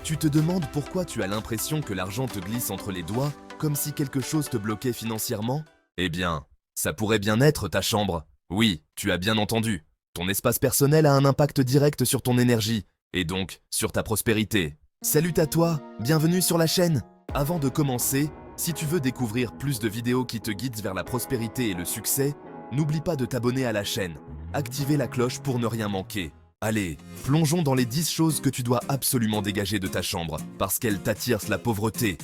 Tu te demandes pourquoi tu as l'impression que l'argent te glisse entre les doigts, comme si quelque chose te bloquait financièrement? Eh bien, ça pourrait bien être ta chambre. Oui, tu as bien entendu. Ton espace personnel a un impact direct sur ton énergie, et donc sur ta prospérité. Salut à toi, bienvenue sur la chaîne. Avant de commencer, si tu veux découvrir plus de vidéos qui te guident vers la prospérité et le succès, n'oublie pas de t'abonner à la chaîne, activer la cloche pour ne rien manquer. Allez, plongeons dans les 10 choses que tu dois absolument dégager de ta chambre, parce qu'elles t'attirent la pauvreté.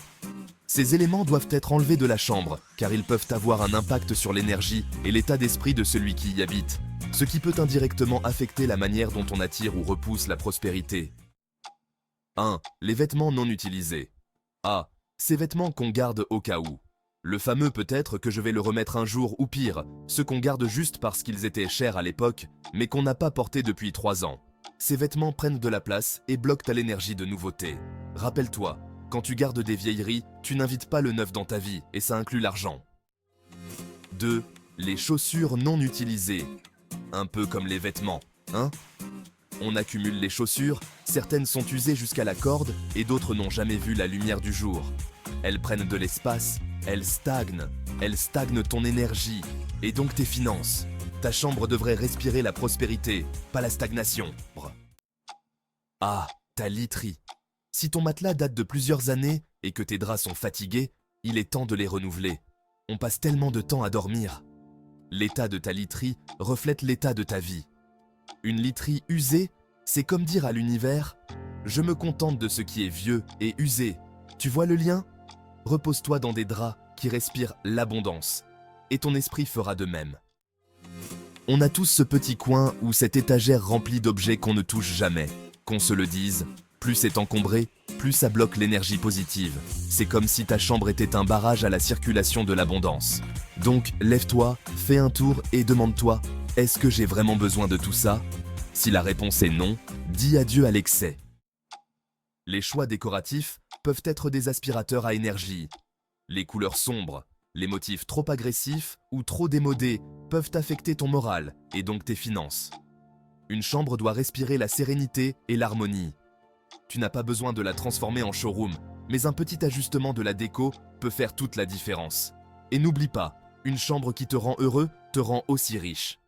Ces éléments doivent être enlevés de la chambre, car ils peuvent avoir un impact sur l'énergie et l'état d'esprit de celui qui y habite, ce qui peut indirectement affecter la manière dont on attire ou repousse la prospérité. 1. Les vêtements non utilisés. A. Ces vêtements qu'on garde au cas où. Le fameux peut-être que je vais le remettre un jour ou pire, ceux qu'on garde juste parce qu'ils étaient chers à l'époque, mais qu'on n'a pas portés depuis 3 ans. Ces vêtements prennent de la place et bloquent ta l'énergie de nouveauté. Rappelle-toi, quand tu gardes des vieilleries, tu n'invites pas le neuf dans ta vie et ça inclut l'argent. 2. Les chaussures non utilisées. Un peu comme les vêtements, hein? On accumule les chaussures, certaines sont usées jusqu'à la corde et d'autres n'ont jamais vu la lumière du jour. Elles prennent de l'espace, elles stagnent ton énergie et donc tes finances. Ta chambre devrait respirer la prospérité, pas la stagnation. Ah, ta literie. Si ton matelas date de plusieurs années et que tes draps sont fatigués, il est temps de les renouveler. On passe tellement de temps à dormir. L'état de ta literie reflète l'état de ta vie. Une literie usée, c'est comme dire à l'univers « Je me contente de ce qui est vieux et usé. » Tu vois le lien? Repose-toi dans des draps qui respirent l'abondance, et ton esprit fera de même. On a tous ce petit coin ou cette étagère remplie d'objets qu'on ne touche jamais. Qu'on se le dise, plus c'est encombré, plus ça bloque l'énergie positive. C'est comme si ta chambre était un barrage à la circulation de l'abondance. Donc lève-toi, fais un tour et demande-toi « Est-ce que j'ai vraiment besoin de tout ça ?» Si la réponse est non, dis adieu à l'excès. Les choix décoratifs peuvent être des aspirateurs à énergie. Les couleurs sombres, les motifs trop agressifs ou trop démodés peuvent affecter ton moral et donc tes finances. Une chambre doit respirer la sérénité et l'harmonie. Tu n'as pas besoin de la transformer en showroom, mais un petit ajustement de la déco peut faire toute la différence. Et n'oublie pas, une chambre qui te rend heureux te rend aussi riche.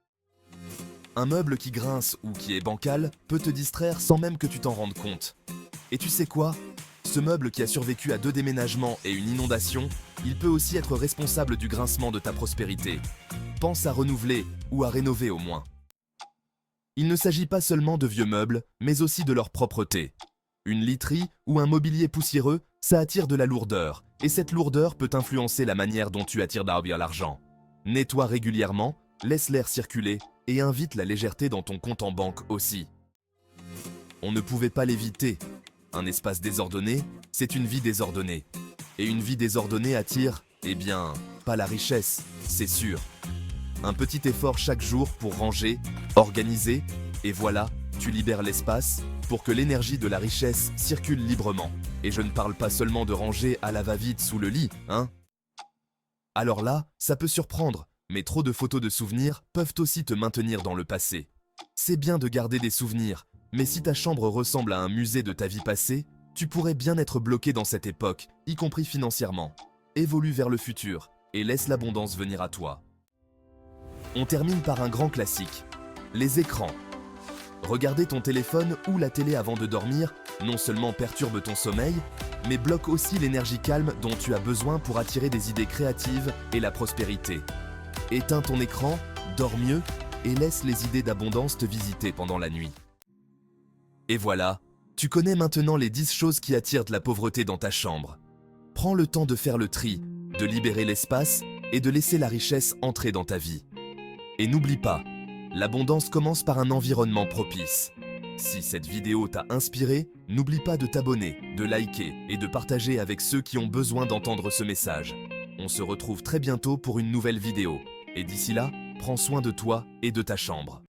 Un meuble qui grince ou qui est bancal peut te distraire sans même que tu t'en rendes compte. Et tu sais quoi? Ce meuble qui a survécu à 2 déménagements et une inondation, il peut aussi être responsable du grincement de ta prospérité. Pense à renouveler ou à rénover au moins. Il ne s'agit pas seulement de vieux meubles, mais aussi de leur propreté. Une literie ou un mobilier poussiéreux, ça attire de la lourdeur, et cette lourdeur peut influencer la manière dont tu attires l'argent. Nettoie régulièrement, laisse l'air circuler et invite la légèreté dans ton compte en banque aussi. On ne pouvait pas l'éviter. Un espace désordonné, c'est une vie désordonnée. Et une vie désordonnée attire, eh bien, pas la richesse, c'est sûr. Un petit effort chaque jour pour ranger, organiser, et voilà, tu libères l'espace pour que l'énergie de la richesse circule librement. Et je ne parle pas seulement de ranger à la va-vite sous le lit, hein? Alors là, ça peut surprendre, mais trop de photos de souvenirs peuvent aussi te maintenir dans le passé. C'est bien de garder des souvenirs, mais si ta chambre ressemble à un musée de ta vie passée, tu pourrais bien être bloqué dans cette époque, y compris financièrement. Évolue vers le futur et laisse l'abondance venir à toi. On termine par un grand classique, les écrans. Regarder ton téléphone ou la télé avant de dormir non seulement perturbe ton sommeil, mais bloque aussi l'énergie calme dont tu as besoin pour attirer des idées créatives et la prospérité. Éteins ton écran, dors mieux et laisse les idées d'abondance te visiter pendant la nuit. Et voilà, tu connais maintenant les 10 choses qui attirent de la pauvreté dans ta chambre. Prends le temps de faire le tri, de libérer l'espace et de laisser la richesse entrer dans ta vie. Et n'oublie pas, l'abondance commence par un environnement propice. Si cette vidéo t'a inspiré, n'oublie pas de t'abonner, de liker et de partager avec ceux qui ont besoin d'entendre ce message. On se retrouve très bientôt pour une nouvelle vidéo. Et d'ici là, prends soin de toi et de ta chambre.